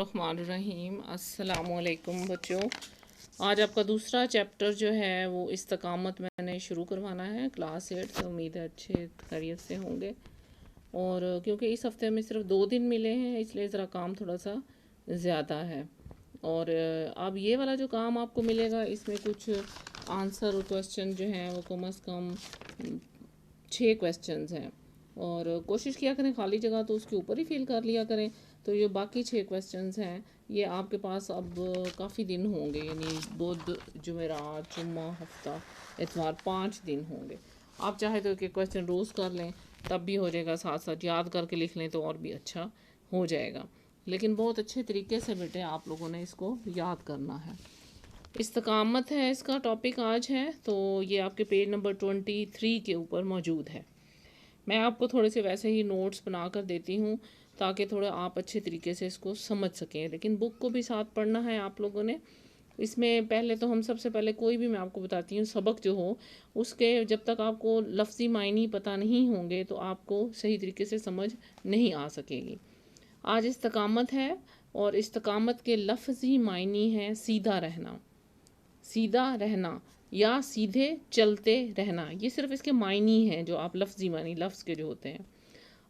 الرحمن الرحیم، السلام علیکم بچوں۔ آج آپ کا دوسرا چیپٹر جو ہے وہ استقامت میں نے شروع کروانا ہے، کلاس 8 سے۔ امید ہے اچھے خیریت سے ہوں گے، اور کیونکہ اس ہفتے میں صرف 2 دن ملے ہیں اس لیے ذرا کام تھوڑا سا زیادہ ہے۔ اور اب یہ والا جو کام آپ کو ملے گا اس میں کچھ آنسر اور کویسچن جو ہیں وہ کم از کم 6 کویسچنز ہیں، اور کوشش کیا کریں خالی جگہ تو اس کے اوپر ہی فل کر لیا کریں۔ تو یہ باقی 6 کویسچنز ہیں، یہ آپ کے پاس اب کافی دن ہوں گے، یعنی بدھ، جمعرات، جمعہ، ہفتہ، اتوار، 5 دن ہوں گے۔ آپ چاہے تو کہ کویسچن روز کر لیں تب بھی ہو جائے گا، ساتھ ساتھ یاد کر کے لکھ لیں تو اور بھی اچھا ہو جائے گا، لیکن بہت اچھے طریقے سے بیٹے آپ لوگوں نے اس کو یاد کرنا ہے۔ استقامت ہے اس کا ٹاپک آج ہے، تو یہ آپ کے پیج نمبر 23 کے اوپر موجود ہے۔ میں آپ کو تھوڑے سے ویسے ہی نوٹس بنا کر دیتی ہوں تاکہ تھوڑا آپ اچھے طریقے سے اس کو سمجھ سکیں، لیکن بک کو بھی ساتھ پڑھنا ہے آپ لوگوں نے۔ اس میں پہلے تو ہم سب سے پہلے کوئی بھی میں آپ کو بتاتی ہوں سبق جو ہو اس کے جب تک آپ کو لفظی معنی پتہ نہیں ہوں گے تو آپ کو صحیح طریقے سے سمجھ نہیں آ سکے گی۔ آج استقامت ہے، اور استقامت کے لفظی معنی ہے سیدھا رہنا، سیدھا رہنا یا سیدھے چلتے رہنا۔ یہ صرف اس کے معنی ہیں جو آپ لفظی معنی لفظ کے جو ہوتے ہیں۔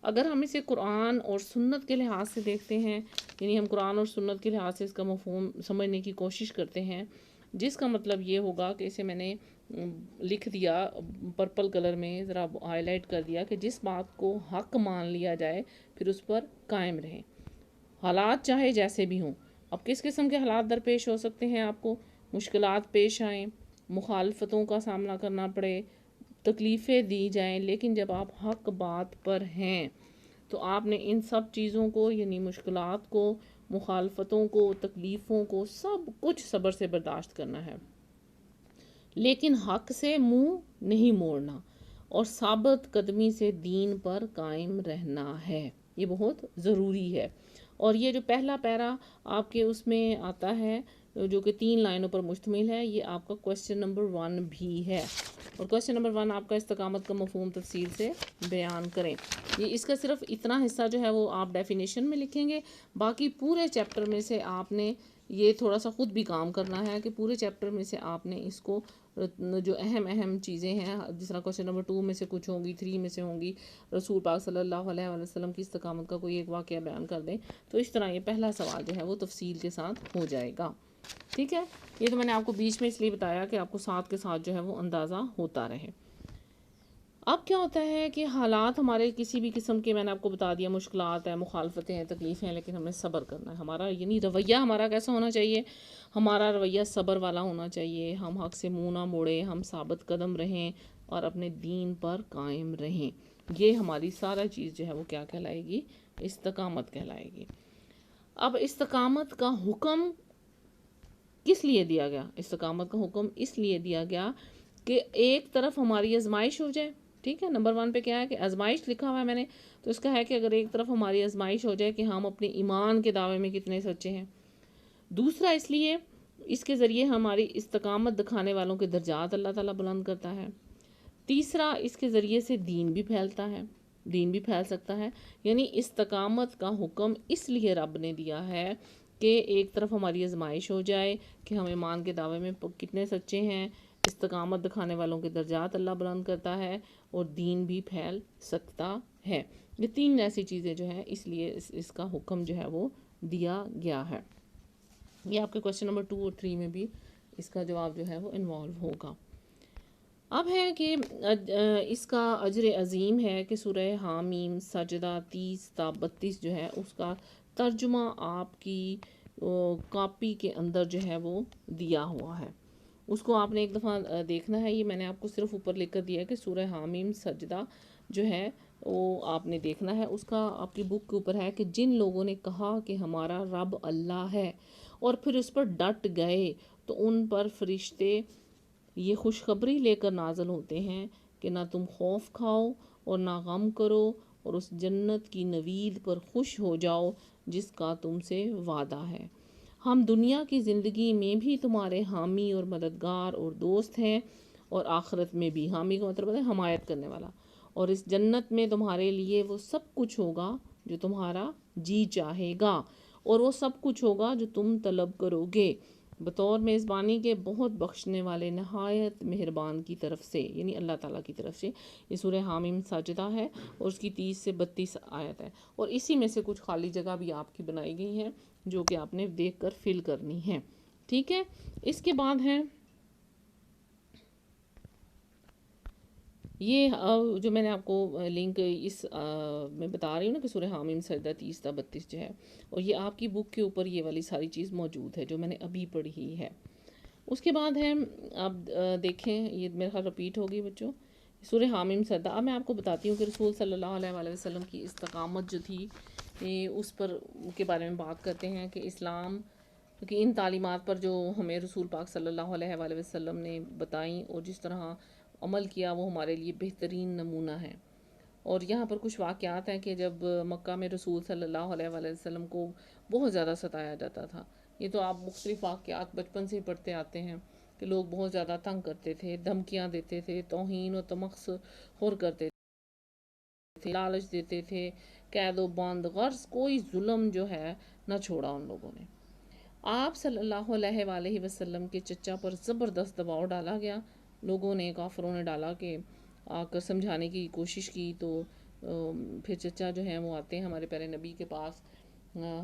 اگر ہم اسے قرآن اور سنت کے لحاظ سے دیکھتے ہیں، یعنی ہم قرآن اور سنت کے لحاظ سے اس کا مفہوم سمجھنے کی کوشش کرتے ہیں، جس کا مطلب یہ ہوگا کہ اسے میں نے لکھ دیا پرپل کلر میں، ذرا ہائی لائٹ کر دیا کہ جس بات کو حق مان لیا جائے پھر اس پر قائم رہیں، حالات چاہے جیسے بھی ہوں۔ اب کس قسم کے حالات درپیش ہو سکتے ہیں، آپ کو مشکلات پیش آئیں، مخالفتوں کا سامنا کرنا پڑے، تکلیفیں دی جائیں، لیکن جب آپ حق بات پر ہیں تو آپ نے ان سب چیزوں کو، یعنی مشکلات کو، مخالفتوں کو، تکلیفوں کو، سب کچھ صبر سے برداشت کرنا ہے، لیکن حق سے منہ نہیں موڑنا، اور ثابت قدمی سے دین پر قائم رہنا ہے۔ یہ بہت ضروری ہے۔ اور یہ جو پہلا پیرا آپ کے اس میں آتا ہے جو کہ 3 لائنوں پر مشتمل ہے، یہ آپ کا کویسچن نمبر 1 بھی ہے، اور کویسچن نمبر 1 آپ کا استقامت کا مفہوم تفصیل سے بیان کریں۔ یہ اس کا صرف اتنا حصہ جو ہے وہ آپ ڈیفینیشن میں لکھیں گے، باقی پورے چیپٹر میں سے آپ نے یہ تھوڑا سا خود بھی کام کرنا ہے کہ پورے چیپٹر میں سے آپ نے اس کو جو اہم چیزیں ہیں، جس طرح کویسچن نمبر 2 میں سے کچھ ہوں گی، 3 میں سے ہوں گی، رسول پاک صلی اللہ علیہ وسلم کی استقامت کا کوئی ایک واقعہ بیان کر دیں، تو اس طرح یہ پہلا سوال جو ہے وہ تفصیل کے ساتھ ہو جائے گا۔ ٹھیک ہے، یہ تو میں نے آپ کو بیچ میں اس لیے بتایا کہ آپ کو ساتھ کے ساتھ جو ہے وہ اندازہ ہوتا رہے۔ اب کیا ہوتا ہے کہ حالات ہمارے کسی بھی قسم کے، میں نے آپ کو بتا دیا، مشکلات ہیں، مخالفتیں ہیں، تکلیفیں ہیں، لیکن ہمیں صبر کرنا ہے۔ ہمارا یعنی رویہ ہمارا کیسا ہونا چاہیے؟ ہمارا رویہ صبر والا ہونا چاہیے، ہم حق سے منہ نہ موڑیں، ہم ثابت قدم رہیں اور اپنے دین پر قائم رہیں۔ یہ ہماری سارا چیز جو ہے وہ کیا کہلائے گی؟ استقامت کہلائے گی۔ اب استقامت کا حکم کس لیے دیا گیا؟ استقامت کا حکم اس لیے دیا گیا کہ ایک طرف ہماری آزمائش ہو جائے۔ ٹھیک ہے، نمبر 1 پہ کیا ہے کہ آزمائش لکھا ہوا ہے میں نے، تو اس کا ہے کہ اگر ایک طرف ہماری آزمائش ہو جائے کہ ہم اپنے ایمان کے دعوے میں کتنے سچے ہیں۔ دوسرا اس لیے اس کے ذریعے ہماری استقامت دکھانے والوں کے درجات اللہ تعالیٰ بلند کرتا ہے۔ تیسرا اس کے ذریعے سے دین بھی پھیلتا ہے، دین بھی پھیل سکتا ہے۔ یعنی استقامت کا حکم اس لیے رب نے دیا ہے کہ ایک طرف ہماری آزمائش ہو جائے کہ ہم ایمان کے دعوے میں کتنے سچے ہیں، استقامت دکھانے والوں کے درجات اللہ بلند کرتا ہے، اور دین بھی پھیل سکتا ہے۔ یہ 3 ایسی چیزیں جو ہیں اس لیے اس کا حکم جو ہے وہ دیا گیا ہے۔ یہ آپ کے کویسچن نمبر 2 اور 3 میں بھی اس کا جواب جو ہے وہ انوالو ہوگا۔ اب ہے کہ اس کا اجر عظیم ہے کہ سورہ حامیم سجدہ 30 تا 32 جو ہے اس کا ترجمہ آپ کی کاپی کے اندر جو ہے وہ دیا ہوا ہے، اس کو آپ نے ایک دفعہ دیکھنا ہے۔ یہ میں نے آپ کو صرف اوپر لکھ کر دیا کہ سورہ حامیم سجدہ جو ہے وہ آپ نے دیکھنا ہے۔ اس کا آپ کی بک کے اوپر ہے کہ جن لوگوں نے کہا کہ ہمارا رب اللہ ہے اور پھر اس پر ڈٹ گئے تو ان پر فرشتے یہ خوشخبری لے کر نازل ہوتے ہیں کہ نہ تم خوف کھاؤ اور نہ غم کرو، اور اس جنت کی نوید پر خوش ہو جاؤ جس کا تم سے وعدہ ہے۔ ہم دنیا کی زندگی میں بھی تمہارے حامی اور مددگار اور دوست ہیں، اور آخرت میں بھی۔ حامی کا مطلب ہے حمایت کرنے والا۔ اور اس جنت میں تمہارے لیے وہ سب کچھ ہوگا جو تمہارا جی چاہے گا، اور وہ سب کچھ ہوگا جو تم طلب کرو گے بطور میزبانی کے بہت بخشنے والے نہایت مہربان کی طرف سے، یعنی اللہ تعالیٰ کی طرف سے۔ یہ سورہ حامیم ساجدہ ہے اور اس کی 30 سے 32 آیت ہے، اور اسی میں سے کچھ خالی جگہ بھی آپ کی بنائی گئی ہیں جو کہ آپ نے دیکھ کر فل کرنی ہے، ٹھیک ہے۔ اس کے بعد ہے یہ جو میں نے آپ کو لنک اس میں بتا رہی ہوں نا کہ سورہ حامیم سجدہ 30 تا 32 جو ہے، اور یہ آپ کی بک کے اوپر یہ والی ساری چیز موجود ہے جو میں نے ابھی پڑھی ہے۔ اس کے بعد ہے، آپ دیکھیں یہ میرے خیال رپیٹ ہوگی بچوں، سورہ حامیم سجدہ۔ اب میں آپ کو بتاتی ہوں کہ رسول صلی اللہ علیہ وآلہ وسلم کی استقامت جو تھی اس پر کے بارے میں بات کرتے ہیں کہ اسلام کی ان تعلیمات پر جو ہمیں رسول پاک صلی اللہ علیہ وآلہ وسلم نے بتائیں اور جس طرح عمل کیا، وہ ہمارے لیے بہترین نمونہ ہے۔ اور یہاں پر کچھ واقعات ہیں کہ جب مکہ میں رسول صلی اللہ علیہ وآلہ وسلم کو بہت زیادہ ستایا جاتا تھا، یہ تو آپ مختلف واقعات بچپن سے ہی پڑھتے آتے ہیں کہ لوگ بہت زیادہ تنگ کرتے تھے، دھمکیاں دیتے تھے، توہین و تمسخر کرتے تھے، لالچ دیتے تھے، قید و بند، غرض کوئی ظلم جو ہے نہ چھوڑا ان لوگوں نے۔ آپ صلی اللہ علیہ وآلہ وسلم کے چچا پر زبردست دباؤ ڈالا گیا، لوگوں نے، کافروں نے ڈالا کہ آ کر سمجھانے کی کوشش کی، تو پھر چچا جو ہیں وہ آتے ہیں ہمارے پیارے نبی کے پاس،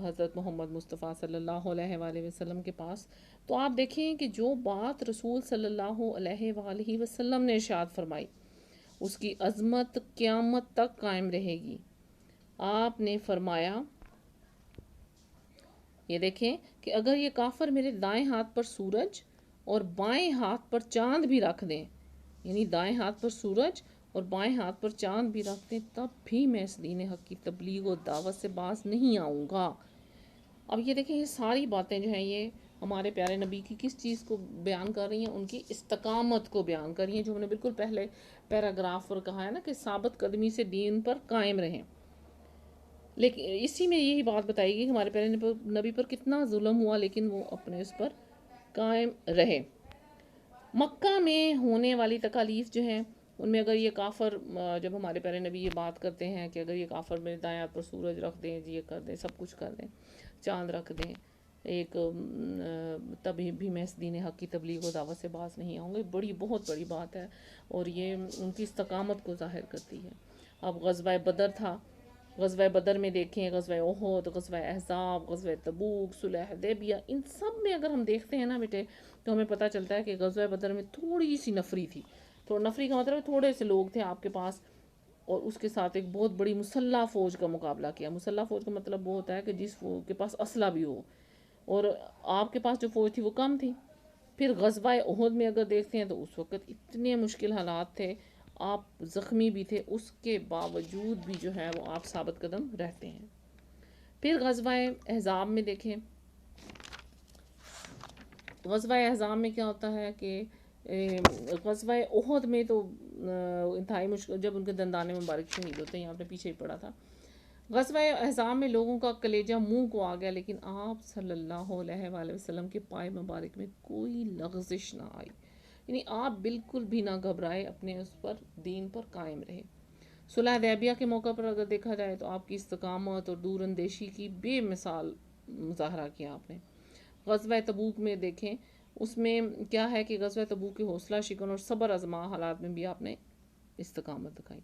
حضرت محمد مصطفیٰ صلی اللہ علیہ وآلہ وسلم کے پاس۔ تو آپ دیکھیں کہ جو بات رسول صلی اللہ علیہ وآلہ وسلم نے ارشاد فرمائی اس کی عظمت قیامت تک قائم رہے گی۔ آپ نے فرمایا، یہ دیکھیں کہ اگر یہ کافر میرے دائیں ہاتھ پر سورج اور بائیں ہاتھ پر چاند بھی رکھ دیں، یعنی دائیں ہاتھ پر سورج اور بائیں ہاتھ پر چاند بھی رکھ دیں، تب بھی میں اس دین حق کی تبلیغ و دعوت سے باز نہیں آؤں گا۔ اب یہ دیکھیں، یہ ساری باتیں جو ہیں یہ ہمارے پیارے نبی کی کس چیز کو بیان کر رہی ہیں؟ ان کی استقامت کو بیان کر رہی ہیں، جو ہم نے بالکل پہلے پیراگراف پر کہا ہے نا کہ ثابت قدمی سے دین پر قائم رہیں۔ لیکن اسی میں یہی بات بتائی گئی کہ ہمارے پیارے نبی پر کتنا ظلم ہوا، لیکن وہ اپنے اس پر قائم رہے۔ مکہ میں ہونے والی تکالیف جو ہیں ان میں اگر یہ کافر، جب ہمارے پیارے نبی یہ بات کرتے ہیں کہ اگر یہ کافر میرے دائیں ہاتھ پر سورج رکھ دیں، یہ کر دیں، سب کچھ کر دیں، چاند رکھ دیں ایک، تبھی بھی میں اس دین حق کی تبلیغ و دعوت سے باز نہیں آؤں گا، بہت بڑی بات ہے، اور یہ ان کی استقامت کو ظاہر کرتی ہے۔ اب غزوہ بدر تھا، غزوہ بدر میں دیکھیں، غزوہ احد، غزوہ احزاب، غزوہ تبوک، صلح حدیبیہ، ان سب میں اگر ہم دیکھتے ہیں نا بیٹے تو ہمیں پتہ چلتا ہے کہ غزوہ بدر میں تھوڑی سی نفری تھی۔ نفری کا مطلب تھوڑے سے لوگ تھے آپ کے پاس، اور اس کے ساتھ ایک بہت بڑی مسلح فوج کا مقابلہ کیا۔ مسلح فوج کا مطلب وہ ہوتا ہے کہ جس کے پاس اسلحہ بھی ہو، اور آپ کے پاس جو فوج تھی وہ کم تھی۔ پھر غزوہ احد میں اگر دیکھتے ہیں تو اس وقت اتنے مشکل حالات تھے، آپ زخمی بھی تھے، اس کے باوجود بھی جو ہے وہ آپ ثابت قدم رہتے ہیں۔ پھر غزوہ احزاب میں دیکھیں، غزوہ احزاب میں کیا ہوتا ہے کہ غزوہ احد میں تو انتہائی مشکل، جب ان کے دندانے مبارک شہید ہوتے ہیں، یہاں آپ نے پیچھے ہی پڑھا تھا۔ غزوہ احزاب میں لوگوں کا کلیجہ منہ کو آ گیا، لیکن آپ صلی اللہ علیہ وآلہ وسلم کے پائے مبارک میں کوئی لغزش نہ آئی، یعنی آپ بالکل بھی نہ گھبرائے، اپنے اس پر دین پر قائم رہے۔ صلح حدیبیہ کے موقع پر اگر دیکھا جائے تو آپ کی استقامت اور دور اندیشی کی بے مثال مظاہرہ کیا آپ نے۔ غزوہ تبوک میں دیکھیں، اس میں کیا ہے کہ غزوہ تبوک کے حوصلہ شکن اور صبر آزما حالات میں بھی آپ نے استقامت دکھائی۔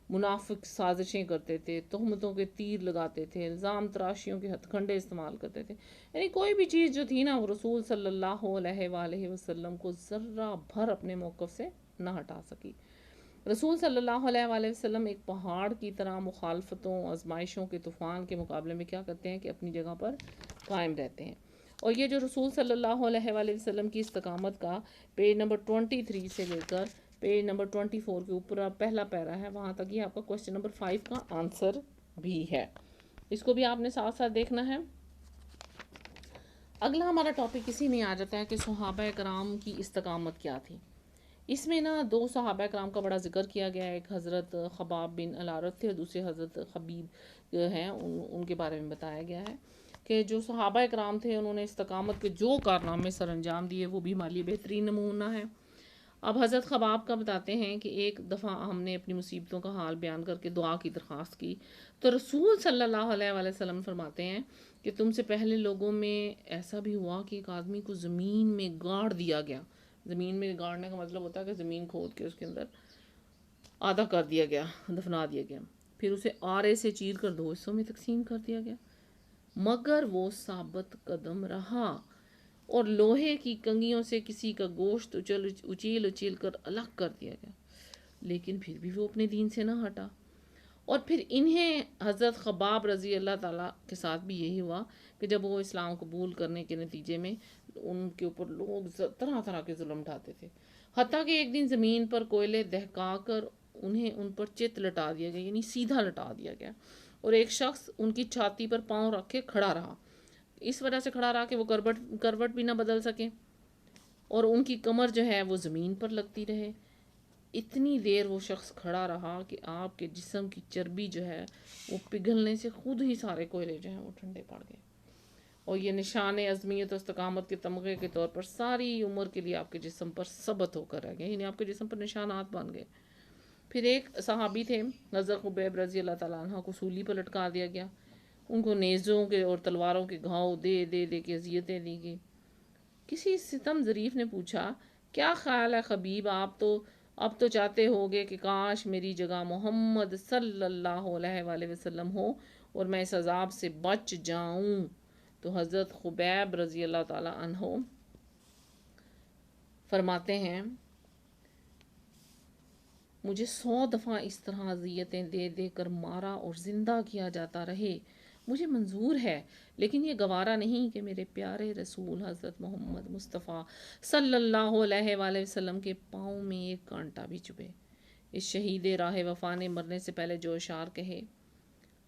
منافق سازشیں کرتے تھے، تہمتوں کے تیر لگاتے تھے، الزام تراشیوں کے ہتھ کنڈے استعمال کرتے تھے، یعنی کوئی بھی چیز جو تھی نا وہ رسول صلی اللہ علیہ وآلہ وسلم کو ذرہ بھر اپنے موقف سے نہ ہٹا سکی۔ رسول صلی اللہ علیہ وآلہ وسلم ایک پہاڑ کی طرح مخالفتوں، آزمائشوں کے طوفان کے مقابلے میں کیا کرتے ہیں کہ اپنی جگہ پر قائم رہتے ہیں۔ اور یہ جو رسول صلی اللہ علیہ وآلہ وسلم کی استقامت کا پیج نمبر 23 سے لے کر پیج نمبر 24 کے اوپر پہلا پیرا ہے، وہاں تک یہ آپ کا کوسچن نمبر 5 کا آنسر بھی ہے، اس کو بھی آپ نے ساتھ ساتھ دیکھنا ہے۔ اگلا ہمارا ٹاپک اسی میں آ جاتا ہے کہ صحابہ کرام کی استقامت کیا تھی۔ اس میں نا 2 صحابہ کرام کا بڑا ذکر کیا گیا ہے، ایک حضرت خباب بن الارت تھے اور دوسرے حضرت خبیب ہیں، ان کے بارے میں بتایا گیا ہے کہ جو صحابہ کرام تھے انہوں نے استقامت کے جو کارنامے سر انجام دیے وہ بھی ہمارے لیے بہترین نمونہ ہے۔ اب حضرت خباب کا بتاتے ہیں کہ ایک دفعہ ہم نے اپنی مصیبتوں کا حال بیان کر کے دعا کی درخواست کی، تو رسول صلی اللہ علیہ وآلہ وسلم فرماتے ہیں کہ تم سے پہلے لوگوں میں ایسا بھی ہوا کہ ایک آدمی کو زمین میں گاڑ دیا گیا. زمین میں گاڑنے کا مطلب ہوتا ہے کہ زمین کھود کے اس کے اندر آدھا کر دیا گیا، دفنا دیا گیا، پھر اسے آرے سے چیر کر 2 حصوں میں تقسیم کر دیا گیا، مگر وہ ثابت قدم رہا اور لوہے کی کنگھیوں سے کسی کا گوشت اچیل اچیل کر الگ کر دیا گیا، لیکن پھر بھی وہ اپنے دین سے نہ ہٹا. اور پھر انہیں حضرت خباب رضی اللہ تعالیٰ کے ساتھ بھی یہی ہوا کہ جب وہ اسلام قبول کرنے کے نتیجے میں ان کے اوپر لوگ طرح طرح کے ظلم ڈھاتے تھے، حتیٰ کہ ایک دن زمین پر کوئلے دہکا کر انہیں ان پر چت لٹا دیا گیا، یعنی سیدھا لٹا دیا گیا، اور ایک شخص ان کی چھاتی پر پاؤں رکھ کے کھڑا رہا، اس وجہ سے کھڑا رہا کہ وہ کروٹ بھی نہ بدل سکے اور ان کی کمر جو ہے وہ زمین پر لگتی رہے. اتنی دیر وہ شخص کھڑا رہا کہ آپ کے جسم کی چربی جو ہے وہ پگھلنے سے خود ہی سارے کوئلے جو ہیں وہ ٹھنڈے پڑ گئے، اور یہ نشان عظمیت و استقامت کے تمغے کے طور پر ساری عمر کے لیے آپ کے جسم پر ثبت ہو کر رہ گئے، یعنی آپ کے جسم پر نشانات بن گئے. پھر ایک صحابی تھے حضرت خبیب رضی اللہ تعالیٰ عنہ کو سولی پر لٹکا دیا گیا، ان کو نیزوں کے اور تلواروں کے گھاؤ دے دے دے کے اذیتیں دی گئی. کسی ستم ظریف نے پوچھا، کیا خیال ہے خبیب، آپ تو اب تو چاہتے ہوگے کہ کاش میری جگہ محمد صلی اللہ علیہ وآلہ وسلم ہو اور میں اس عذاب سے بچ جاؤں. تو حضرت خبیب رضی اللہ تعالیٰ عنہ فرماتے ہیں، مجھے 100 دفعہ اس طرح اذیتیں دے دے کر مارا اور زندہ کیا جاتا رہے، مجھے منظور ہے، لیکن یہ گوارا نہیں کہ میرے پیارے رسول حضرت محمد مصطفیٰ صلی اللہ علیہ وآلہ وسلم کے پاؤں میں ایک کانٹا بھی چبھے. اس شہید راہ وفا نے مرنے سے پہلے جو اشعار کہے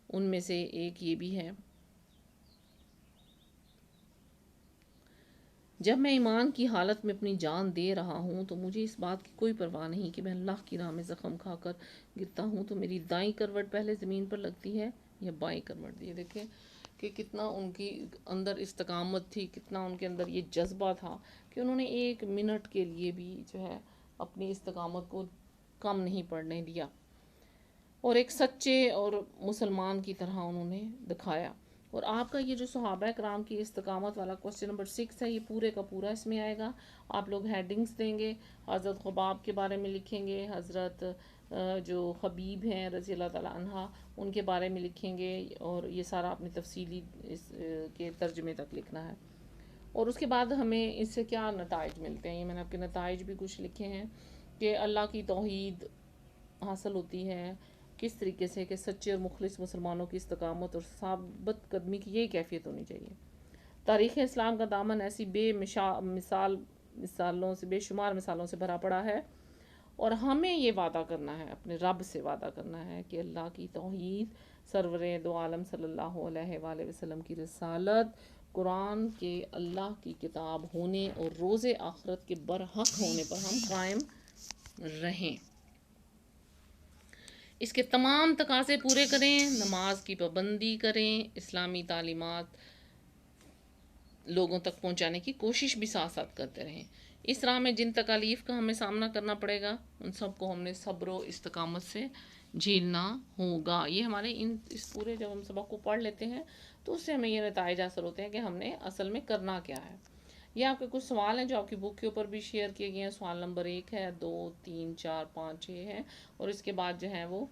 ان میں سے ایک یہ بھی ہے، جب میں ایمان کی حالت میں اپنی جان دے رہا ہوں تو مجھے اس بات کی کوئی پرواہ نہیں کہ میں اللہ کی راہ میں زخم کھا کر گرتا ہوں تو میری دائیں کروٹ پہلے زمین پر لگتی ہے یا بائیں کروٹ. یہ دیکھیں کہ کتنا ان کی اندر استقامت تھی، کتنا ان کے اندر یہ جذبہ تھا کہ انہوں نے 1 منٹ کے لیے بھی جو ہے اپنی استقامت کو کم نہیں پڑنے دیا، اور ایک سچے اور مسلمان کی طرح انہوں نے دکھایا. اور آپ کا یہ جو صحابہ کرام کی استقامت والا کوسچن نمبر 6 ہے، یہ پورے کا پورا اس میں آئے گا. آپ لوگ ہیڈنگز دیں گے، حضرت خباب کے بارے میں لکھیں گے، حضرت جو خبیب ہیں رضی اللہ تعالیٰ عنہ ان کے بارے میں لکھیں گے، اور یہ سارا اپنی تفصیلی اس کے ترجمے تک لکھنا ہے. اور اس کے بعد ہمیں اس سے کیا نتائج ملتے ہیں، یہ میں نے آپ کے نتائج بھی کچھ لکھے ہیں کہ اللہ کی توحید حاصل ہوتی ہے کس طریقے سے کہ سچے اور مخلص مسلمانوں کی استقامت اور ثابت قدمی کی یہی کیفیت ہونی چاہیے. تاریخ اسلام کا دامن ایسی بے شمار مثالوں سے بھرا پڑا ہے، اور ہمیں یہ وعدہ کرنا ہے، اپنے رب سے وعدہ کرنا ہے کہ اللہ کی توحید، سرور دو عالم صلی اللہ علیہ وآلہ وسلم کی رسالت، قرآن کے اللہ کی کتاب ہونے اور روز آخرت کے برحق ہونے پر ہم قائم رہیں، اس کے تمام تقاضے پورے کریں، نماز کی پابندی کریں، اسلامی تعلیمات لوگوں تک پہنچانے کی کوشش بھی ساتھ ساتھ کرتے رہیں. اس راہ میں جن تکالیف کا ہمیں سامنا کرنا پڑے گا ان سب کو ہم نے صبر و استقامت سے جھیلنا ہوگا. یہ ہمارے اس پورے جب ہم سبق کو پڑھ لیتے ہیں تو اس سے ہمیں یہ نتائج حاصل ہوتے ہیں کہ ہم نے اصل میں کرنا کیا ہے. یہ آپ کے کچھ سوال ہیں جو آپ کی بک کے اوپر بھی شیئر کیے گئے ہیں. سوال نمبر 1 ہے، 2 3 4 5 6 ہے، اور اس کے بعد جو ہے وہ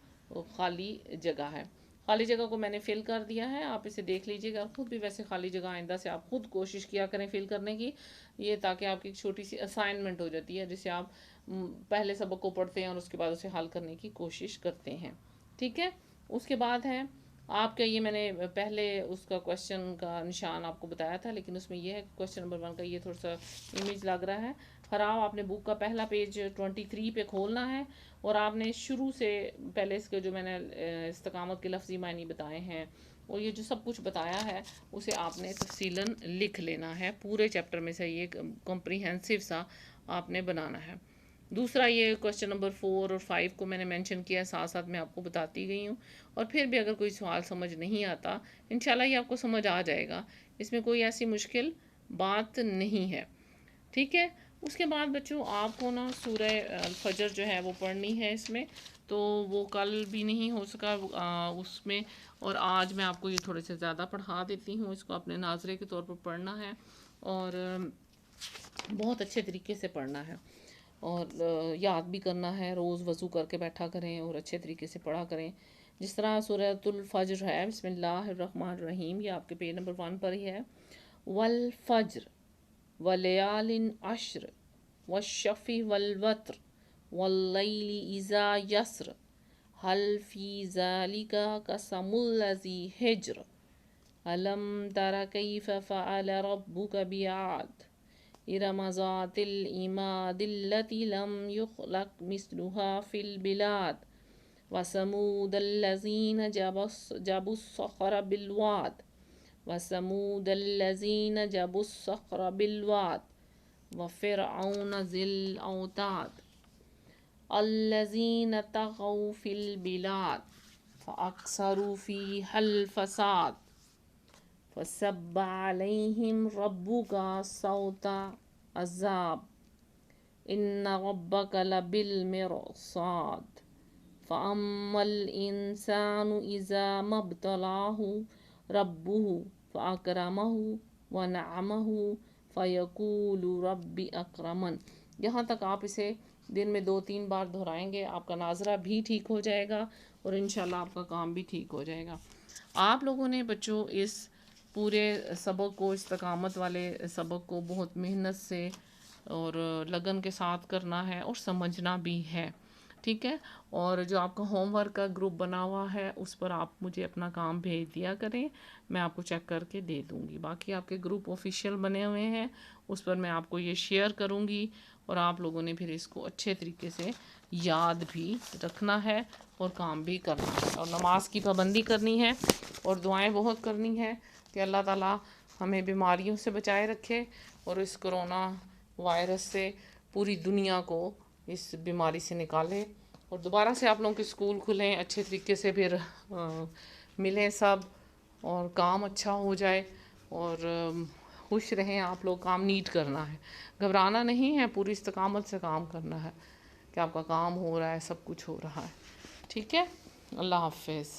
خالی جگہ ہے. خالی جگہ کو میں نے فل کر دیا ہے، آپ اسے دیکھ لیجئے گا. خود بھی ویسے خالی جگہ آئندہ سے آپ خود کوشش کیا کریں فل کرنے کی، یہ تاکہ آپ کی ایک چھوٹی سی اسائنمنٹ ہو جاتی ہے جسے آپ پہلے سبق کو پڑھتے ہیں اور اس کے بعد اسے حل کرنے کی کوشش کرتے ہیں. ٹھیک ہے، اس کے بعد ہے آپ کا، یہ میں نے پہلے اس کا کویسچن کا نشان آپ کو بتایا تھا، لیکن اس میں یہ ہے کہ کویسچن نمبر 1 کا یہ تھوڑا سا امیج لگ رہا ہے خراب. آپ نے بک کا پہلا پیج 23 پہ کھولنا ہے، اور آپ نے شروع سے پہلے اس کے جو میں نے استقامت کے لفظی معنی بتائے ہیں اور یہ جو سب کچھ بتایا ہے اسے آپ نے تفصیلاً لکھ لینا ہے. پورے چیپٹر میں سے یہ کمپریہنسو سا آپ نے بنانا ہے. دوسرا، یہ کویسچن نمبر 4 اور 5 کو میں نے مینشن کیا ہے، ساتھ ساتھ میں آپ کو بتاتی گئی ہوں. اور پھر بھی اگر کوئی سوال سمجھ نہیں آتا، انشاءاللہ یہ آپ کو سمجھ آ جائے گا، اس میں کوئی ایسی مشکل بات نہیں ہے. ٹھیک ہے، اس کے بعد بچوں آپ کو نا سورہ الفجر جو ہے وہ پڑھنی ہے. اس میں تو وہ کل بھی نہیں ہو سکا اس میں، اور آج میں آپ کو یہ تھوڑے سے زیادہ پڑھا دیتی ہوں. اس کو اپنے ناظرے کے طور پر پڑھنا ہے اور بہت اچھے طریقے سے پڑھنا ہے اور یاد بھی کرنا ہے. روز وضو کر کے بیٹھا کریں اور اچھے طریقے سے پڑھا کریں. جس طرح سورۃ الفجر ہے، بسم اللہ الرحمن الرحیم، یہ آپ کے پیج نمبر 1 پر ہی ہے. والفجر ولیال عشر والشفع والوتر واللیل اذا یسر هل فی ذلک قسم الذی حجر الم تر کیف فعل ربک بعاد ارم ذات العماد التي لم يخلق مثلها في البلاد وثمود الذين جابوا الصخر بالواد وثمود الذين جابوا الصخر بالواد وفرعون ذي الأوتاد الذين طغوا في البلاد فأكثروا فيها الفساد فصب عليهم ربك صوت عذاب إن ربك لبالمرصاد فأما الإنسان إذا ما ابتلاه ربه فأكرمه ونعمه فيقول ربي أكرمن. یہاں تک آپ اسے دن میں 2-3 بار دہرائیں گے، آپ کا ناظرہ بھی ٹھیک ہو جائے گا اور انشاءاللہ آپ کا کام بھی ٹھیک ہو جائے گا. آپ لوگوں نے بچوں اس پورے سبق کو، استقامت والے سبق کو بہت محنت سے اور لگن کے ساتھ کرنا ہے اور سمجھنا بھی ہے، ٹھیک ہے. اور جو آپ کا ہوم ورک کا گروپ بنا ہوا ہے اس پر آپ مجھے اپنا کام بھیج دیا کریں، میں آپ کو چیک کر کے دے دوں گی. باقی آپ کے گروپ آفیشیل بنے ہوئے ہیں، اس پر میں آپ کو یہ شیئر کروں گی اور آپ لوگوں نے پھر اس کو اچھے طریقے سے یاد بھی رکھنا ہے اور کام بھی کرنا ہے اور نماز کی پابندی کرنی ہے اور دعائیں بہت کرنی ہے کہ اللہ تعالیٰ ہمیں بیماریوں سے بچائے رکھے اور اس کرونا وائرس سے پوری دنیا کو اس بیماری سے نکالے اور دوبارہ سے آپ لوگوں کے اسکول کھلیں، اچھے طریقے سے پھر ملیں سب اور کام اچھا ہو جائے اور خوش رہیں آپ لوگ. کام نیٹ کرنا ہے، گھبرانا نہیں ہے، پوری استقامت سے کام کرنا ہے کہ آپ کا کام ہو رہا ہے، سب کچھ ہو رہا ہے. ٹھیک ہے، اللہ حافظ.